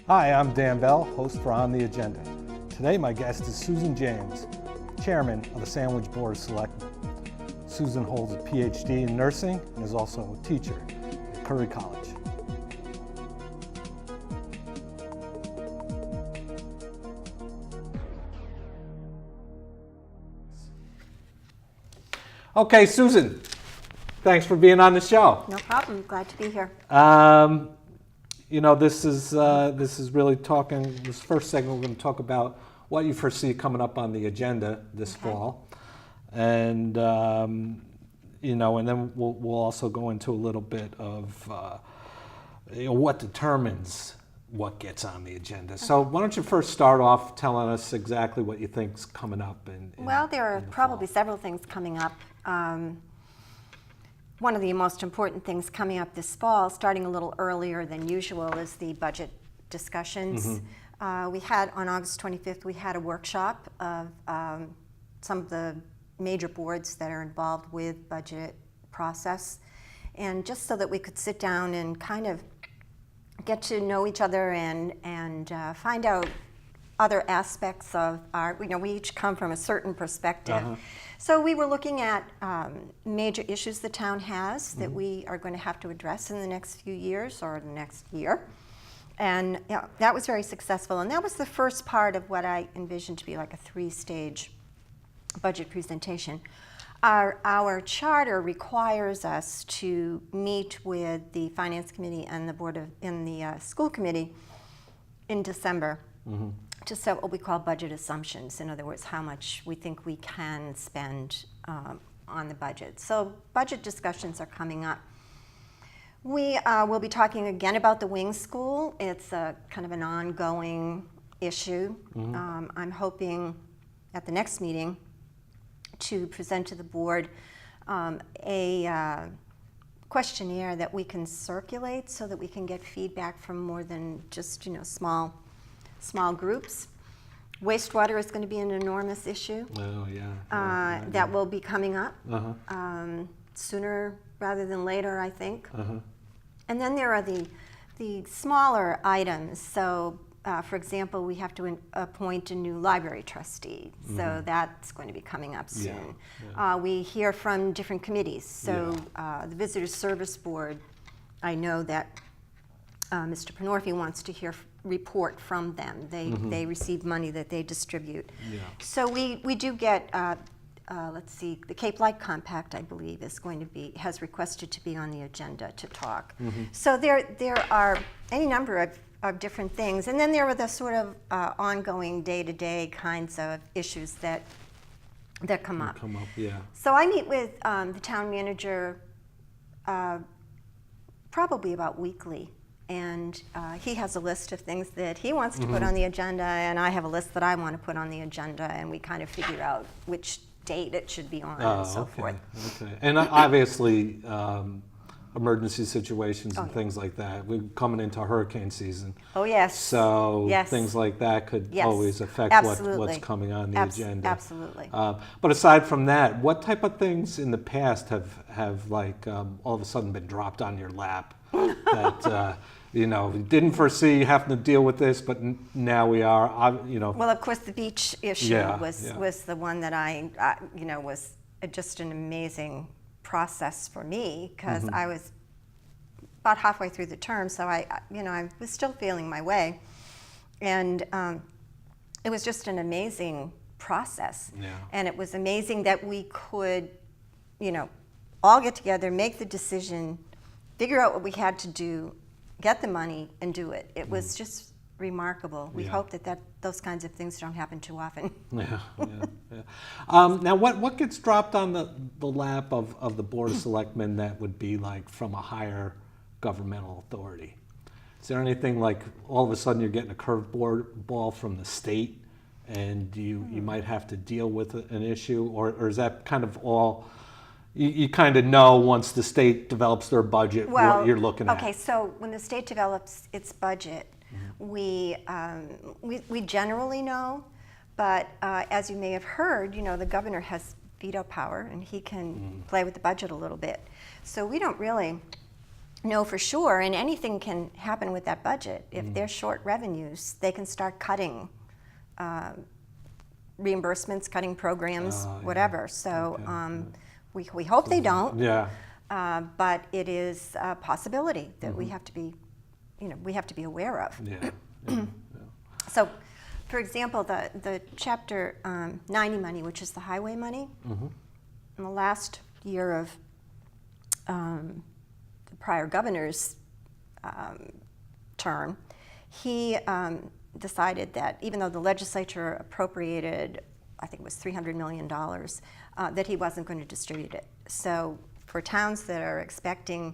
Hi, I'm Dan Bell, host for On the Agenda. Today my guest is Susan James, chairman of the Sandwich Board of Selectmen. Susan holds a PhD in nursing and is also a teacher at Curry College. Okay, Susan, thanks for being on the show. No problem. Glad to be here. You know, this is really talking. This first segment, we're going to talk about what you foresee coming up on the agenda this fall, and you know, and then we'll also go into a little bit of what determines what gets on the agenda. Okay. So why don't you first start off telling us exactly what you think's coming up? Well, there are probably several things coming up. One of the most important things coming up this fall, starting a little earlier than usual, is the budget discussions. We had, on August 25th, we had a workshop of some of the major boards that are involved with budget process, and just so that we could sit down and kind of get to know each other and find out other aspects of our, you know, we each come from a certain perspective. So we were looking at major issues the town has that we are going to have to address in the next few years or the next year. And you know, that was very successful. And that was the first part of what I envisioned to be like a three-stage budget presentation. Our charter requires us to meet with the Finance Committee and the School Committee in December to set what we call budget assumptions. In other words, how much we think we can spend on the budget. So budget discussions are coming up. We will be talking again about the wing school. It's a kind of an ongoing issue. I'm hoping at the next meeting to present to the board a questionnaire that we can circulate so that we can get feedback from more than just, you know, small groups. Wastewater is going to be an enormous issue. Oh, yeah. That will be coming up sooner rather than later, I think. And then there are the smaller items. So, for example, we have to appoint a new library trustee. So that's going to be coming up soon. We hear from different committees. So the Visitor Service Board, I know that Mr. Penorfi wants to report from them. They receive money that they distribute. So we do get, let's see, the Cape Light Compact, I believe, has requested to be on the agenda to talk. So there are any number of different things. And then there are the sort of ongoing day-to-day kinds of issues that come up. So I meet with the town manager probably about weekly. And he has a list of things that he wants to put on the agenda, and I have a list that I want to put on the agenda, and we kind of figure out which date it should be on and so forth. Okay. And obviously, emergency situations and things like that. We're coming into hurricane season. Oh, yes. So things like that could always affect what's coming on the agenda. Absolutely. But aside from that, what type of things in the past have like all of a sudden been dropped on your lap that you know, didn't foresee having to deal with this, but now we are, you know. Well, of course, the beach issue was the one that you know, was just an amazing process for me, because I was about halfway through the term, so I was still feeling my way. And it was just an amazing process. And it was amazing that we could, you know, all get together, make the decision, figure out what we had to do, get the money, and do it. It was just remarkable. We hope that those kinds of things don't happen too often. Now, what gets dropped on the lap of the Board of Selectmen that would be like from a higher governmental authority? Is there anything like all of a sudden you're getting a curveball from the state and you might have to deal with an issue, or is that kind of all? You kind of know once the state develops their budget what you're looking at. Okay, so when the state develops its budget, we generally know, but as you may have heard, you know, the governor has veto power and he can play with the budget a little bit. So we don't really know for sure, and anything can happen with that budget. If they're short revenues, they can start cutting reimbursements, cutting programs, Yeah. whatever. So Okay. we hope they don't, Yeah. but it is a possibility that we have to be, we have to be aware of. Yeah. Yeah. So, for example, the Chapter 90 money, which is the highway money, in the last year of the prior governor's term, he decided that even though the legislature appropriated, I think it was $300 million, that he wasn't going to distribute it. So for towns that are expecting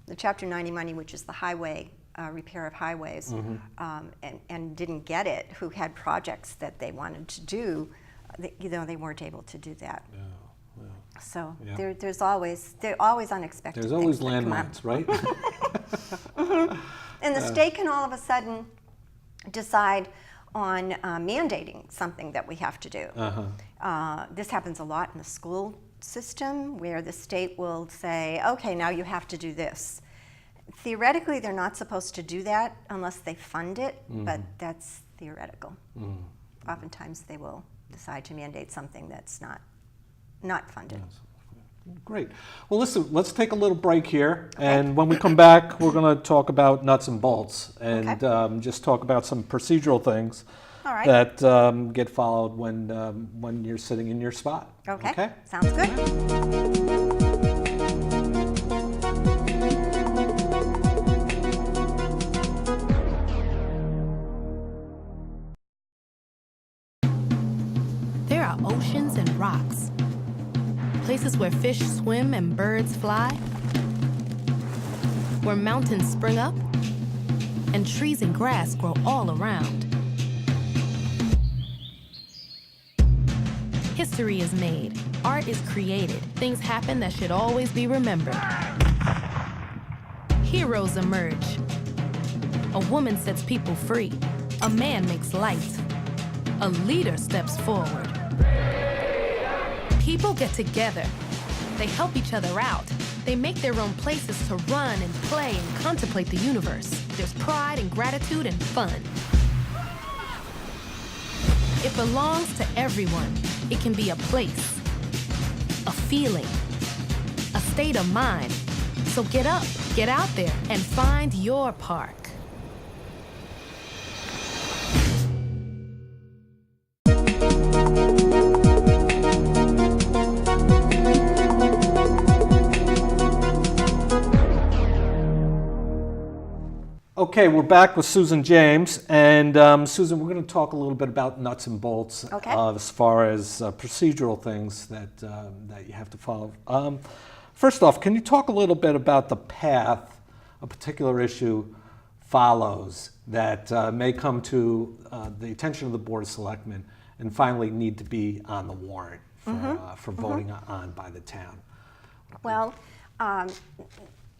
the Chapter 90 money, which is the highway, repair of highways, and didn't get it, who had projects that they wanted to do, they weren't able to do that. Yeah. So Yeah. they're always unexpected. There's always things that come up. landmines, right? And the state can all of a sudden decide on mandating something that we have to do. This happens a lot in the school system, where the state will say, okay, now you have to do this. Theoretically, they're not supposed to do that unless they fund it, but that's theoretical. Oftentimes they will decide to mandate something that's not funded. Yes. Great. Well, listen, let's take a little break here, and when we come back, we're going to talk about nuts and bolts, and just talk about some procedural things All right. that get followed when you're sitting in your spot. Okay. Sounds good. There are oceans and rocks, places where fish swim and birds fly, where mountains spring up and trees and grass grow all around. History is made, art is created, things happen that should always be remembered. Heroes emerge. A woman sets people free. A man makes light. A leader steps forward. People get together. They help each other out. They make their own places to run and play and contemplate the universe. There's pride and gratitude and fun. It belongs to everyone. It can be a place, a feeling, a state of mind. So get up, get out there, and find your park. Okay, we're back with Susan James, and Susan, we're going to talk a little bit about nuts and bolts as far as procedural things that you have to follow. First off, can you talk a little bit about the path a particular issue follows that may come to the attention of the Board of Selectmen and finally need to be on the warrant for voting on by the town? Well,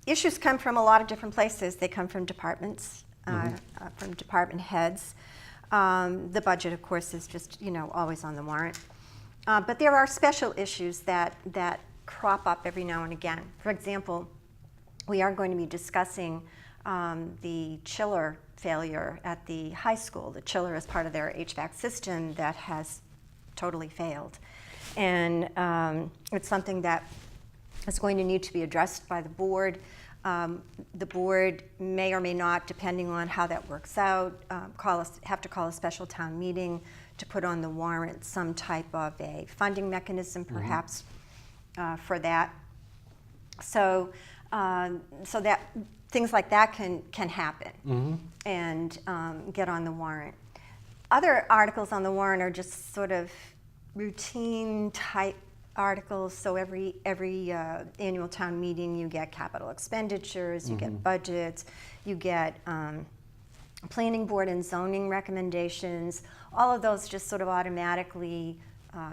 issues come from a lot of different places. They come from departments, from department heads. The budget, of course, is just always on the warrant. But there are special issues that crop up every now and again. For example, we are going to be discussing the chiller failure at the high school. The chiller is part of their HVAC system that has totally failed, and it's something that is going to need to be addressed by the board. The board may or may not, depending on how that works out, have to call a special town meeting to put on the warrant some type of a funding mechanism, perhaps, for that. So that things like that can happen and get on the warrant. Other articles on the warrant are just sort of routine type articles. So every annual town meeting, you get capital expenditures, you get budgets, you get planning board and zoning recommendations. All of those just sort of automatically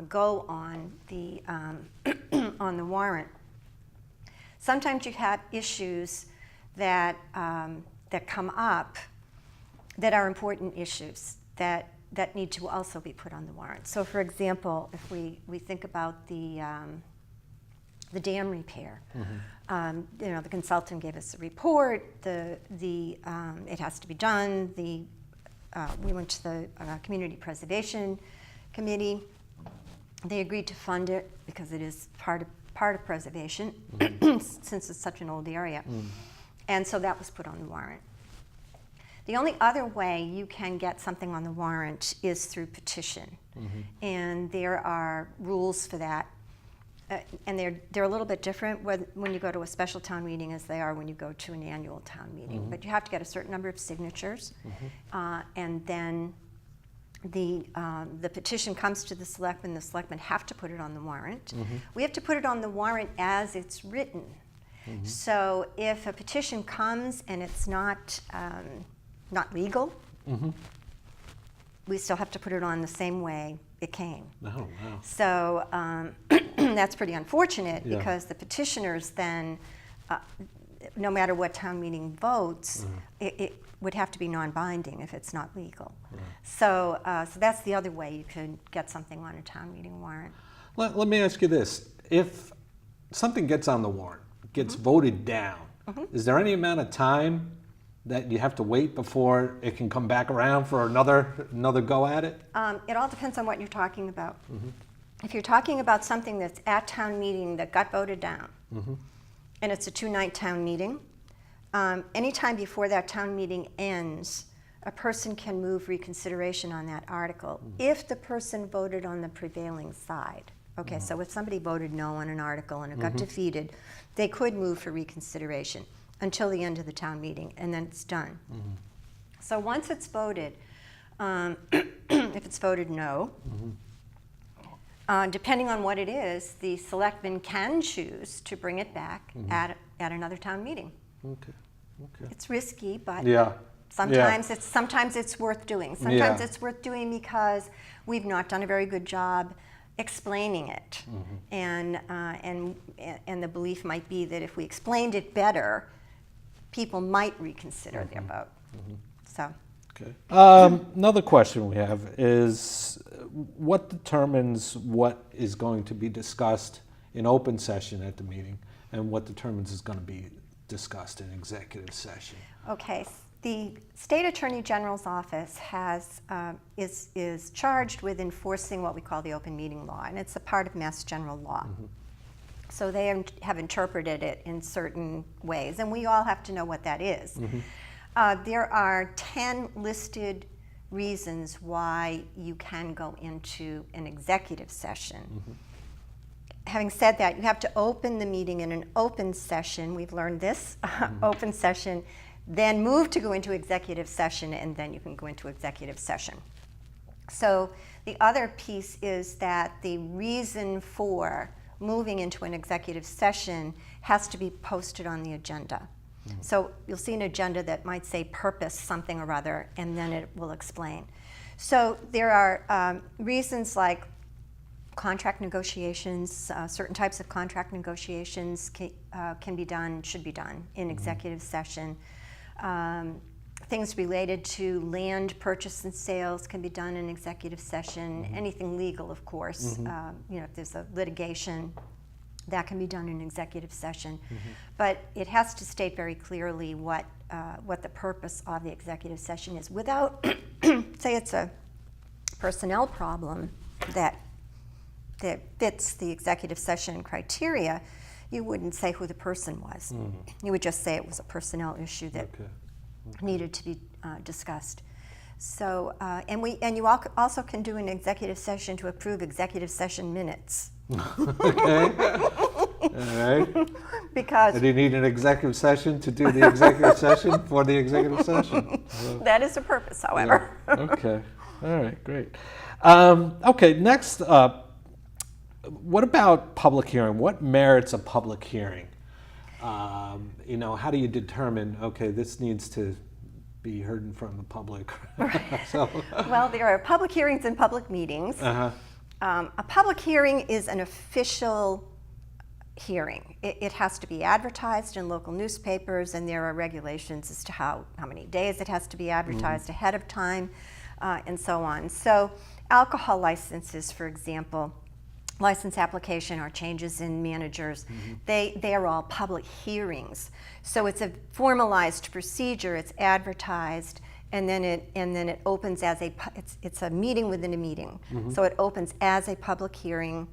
go on the on the warrant. Sometimes you have issues that come up that are important issues that need to also be put on the warrant. So, for example, if we think about the the dam repair. You know, the consultant gave us a report. It has to be done. We went to the Community Preservation Committee. They agreed to fund it because it is part of preservation, since it's such an old area. And so that was put on the warrant. The only other way you can get something on the warrant is through petition. And there are rules for that. And they're a little bit different when you go to a special town meeting as they are when you go to an annual town meeting. But you have to get a certain number of signatures, and then the petition comes to the selectmen. The selectmen have to put it on the warrant. We have to put it on the warrant as it's written. So if a petition comes and it's not legal, we still have to put it on the same way it came. Oh, wow. So that's pretty unfortunate, because the petitioners then, no matter what town meeting votes, it would have to be non-binding if it's not legal. So that's the other way you could get something on a town meeting warrant. Let me ask you this. If something gets on the warrant, gets voted down, is there any amount of time that you have to wait before it can come back around for another go at it? It all depends on what you're talking about. If you're talking about something that's at town meeting that got voted down, and it's a 2-night town meeting, anytime before that town meeting ends, a person can move reconsideration on that article if the person voted on the prevailing side. Okay, so if somebody voted no on an article and it got defeated, they could move for reconsideration until the end of the town meeting, and then it's done. So once it's voted, if it's voted no, depending on what it is, the selectmen can choose to bring it back at another town meeting. Okay. It's risky, but sometimes it's worth doing. Sometimes it's worth doing because we've not done a very good job explaining it, and the belief might be that if we explained it better, people might reconsider their vote. So. Okay. Another question we have is, what determines what is going to be discussed in open session at the meeting, and what determines is going to be discussed in executive session? Okay. The State Attorney General's office is charged with enforcing what we call the open meeting law, and it's a part of Mass General Law. So they have interpreted it in certain ways, and we all have to know what that is. There are 10 listed reasons why you can go into an executive session. Having said that, you have to open the meeting in an open session. We've learned this, open session, then move to go into executive session, and then you can go into executive session. So the other piece is that the reason for moving into an executive session has to be posted on the agenda. So you'll see an agenda that might say purpose something or other, and then it will explain. So there are reasons like contract negotiations. Certain types of contract negotiations can be done, should be done in executive session. Things related to land purchase and sales can be done in executive session. Anything legal, of course. If there's a litigation, that can be done in executive session. But it has to state very clearly what the purpose of the executive session is. Without, say it's a personnel problem that fits the executive session criteria, you wouldn't say who the person was. You would just say it was a personnel issue that needed to be discussed. So, and you also can do an executive session to approve executive session minutes. Okay. All right. Because do you need an executive session to do the executive session for the executive session? that is the purpose, however. Okay. All right. Great. Okay. Next up, what about public hearing? What merits a public hearing? How do you determine, okay, this needs to be heard in front of the public? Well, there are public hearings and public meetings. A public hearing is an official hearing. It has to be advertised in local newspapers, and there are regulations as to how many days it has to be advertised ahead of time, and so on. So alcohol licenses, for example, license application or changes in managers, they are all public hearings. So it's a formalized procedure, it's advertised, and then it opens as it's a meeting within a meeting. So it opens as a public hearing.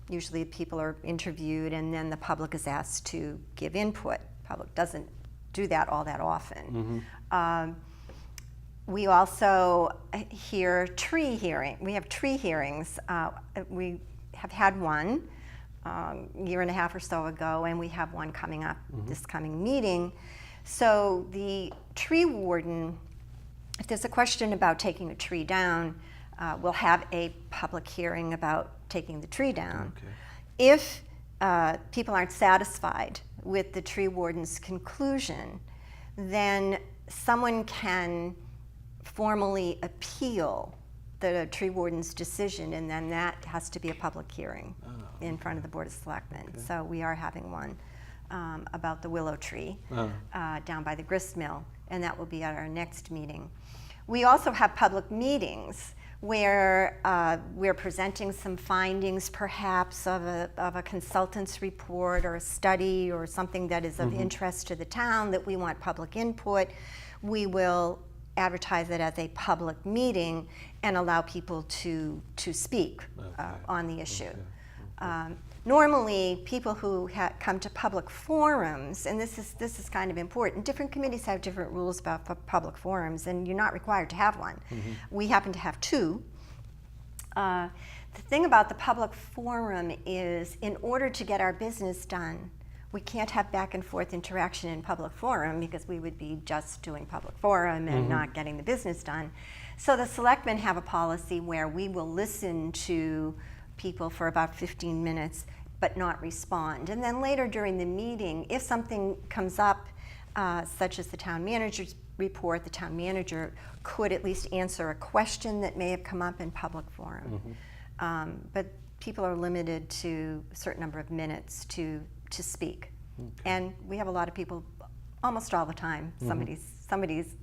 Usually people are interviewed, and then the public is asked to give input. Public doesn't do that all that often. We also hear tree hearing. We have tree hearings. We have had one a year and a half or so ago, and we have one coming up this coming meeting. So the tree warden, if there's a question about taking a tree down, we'll have a public hearing about taking the tree down. Okay. If people aren't satisfied with the tree warden's conclusion, then someone can formally appeal the tree warden's decision, and then that has to be a public hearing in front of the Board of Selectmen. Okay. So we are having one about the willow tree down by the grist mill, and that will be at our next meeting. We also have public meetings where we're presenting some findings perhaps of a consultant's report or a study or something that is of interest to the town that we want public input. We will advertise it as a public meeting and allow people to speak on the issue. Normally, people who come to public forums, and this is kind of important, different committees have different rules about public forums, and you're not required to have one. We happen to have two. The thing about the public forum is, in order to get our business done, we can't have back and forth interaction in public forum because we would be just doing public forum and not getting the business done. So the selectmen have a policy where we will listen to people for about 15 minutes but not respond. And then later during the meeting, if something comes up, such as the town manager's report, the town manager could at least answer a question that may have come up in public forum. But people are limited to a certain number of minutes to speak. And we have a lot of people almost all the time. Somebody's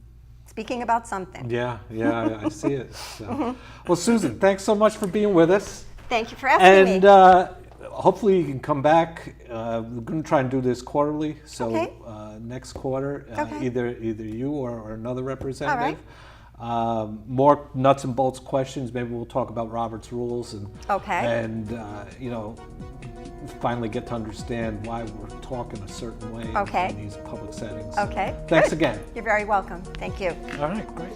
speaking about something. Yeah, I see it. So. Well, Susan, thanks so much for being with us. Thank you for asking me. And hopefully you can come back. We're going to try and do this quarterly. So Okay. Next quarter, Okay. either you or another representative. All right. More nuts and bolts questions. Maybe we'll talk about Robert's rules and finally get to understand why we're talking a certain way Okay. in these public settings. Okay. Thanks Good. again. You're very welcome. Thank you. All right, great.